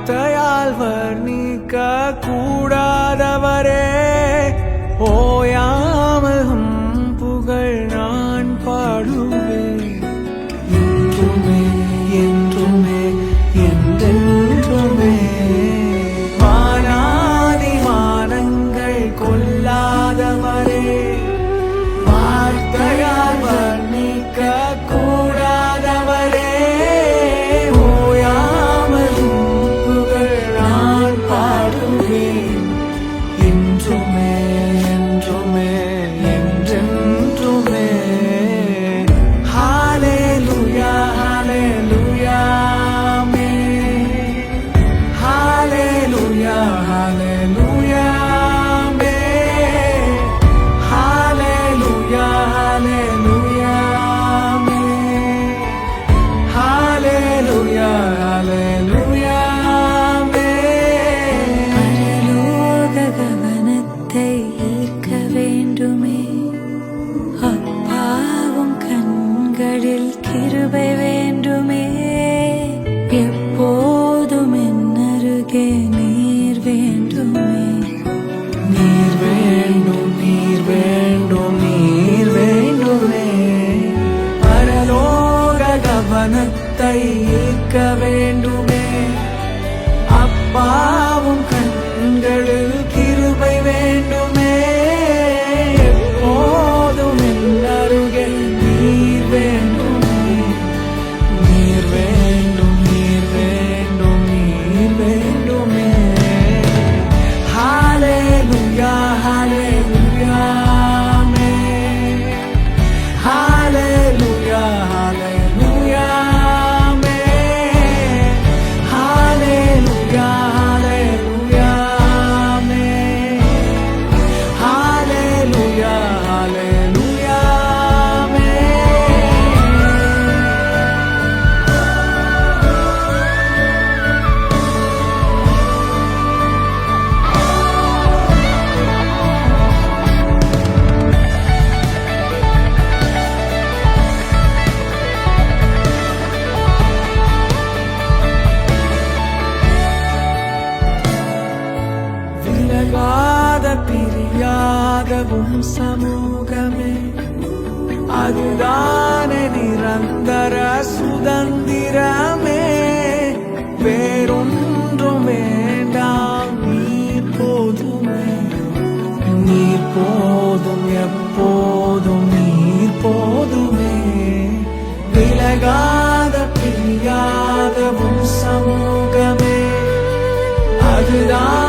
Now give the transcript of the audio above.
வார்த்தையால் வர்ணிக்க கூடாதவரே ஓயாமல் புகழ் நான் பாடுவேன் என்றுமே என்றுமே என்றென்றுமே. வானாதி வானங்கள் கொல்லாதவரே வார்த்தையால் வர்ணிக்க கூடாதவரே ஓயாமல் புகழ் நான் பாடுவேன் என்றுமே என்றுமே என்றென்றுமே. ஹalleluya ஹalleluya ஆமென். ஹalleluya ஹalleluya ஆமென். ஹalleluya ஹalleluya ஆமென். ஹalleluya ஹalleluya ஆமென். பரலோக கவனத்தை ஈர்க்க வேண்டுமே, அப்பாவும் கண்களில் கிருபை வேண்டுமே. எப்போதும் என் அருகே நீர் வேண்டுமே. நீர் வேண்டும் நீர் வேண்டும் நீர் வேண்டுமே. பரலோக கவனத்தை ஈர்க்க வேண்டுமே, அப்பாவும் கண்களில் கிருபை வேண்டுமே. எப்போதும் என் அருகே நீர் வேண்டுமே. நீர் வேண்டும் நீர் வேண்டும் நீர் வேண்டுமே. ஹalleluya ஹalleluya ஆமென். ஹalleluya ஹalleluya ஆமென். ஹalleluya ஹalleluya ஆமென். ஹalleluya ஹalleluya ஆமென். விலகாத பிரியாதவும் சமூகமே, அதுதானே நிரந்தர சுதந்திரமே. வேறொன்றும் வேண்டாம் நீர் போதுமே. நீர் போதும் எப்போதும் நீர் போதுமே. விலகாத பிரியாதவும் சமூகமே, அதுதான்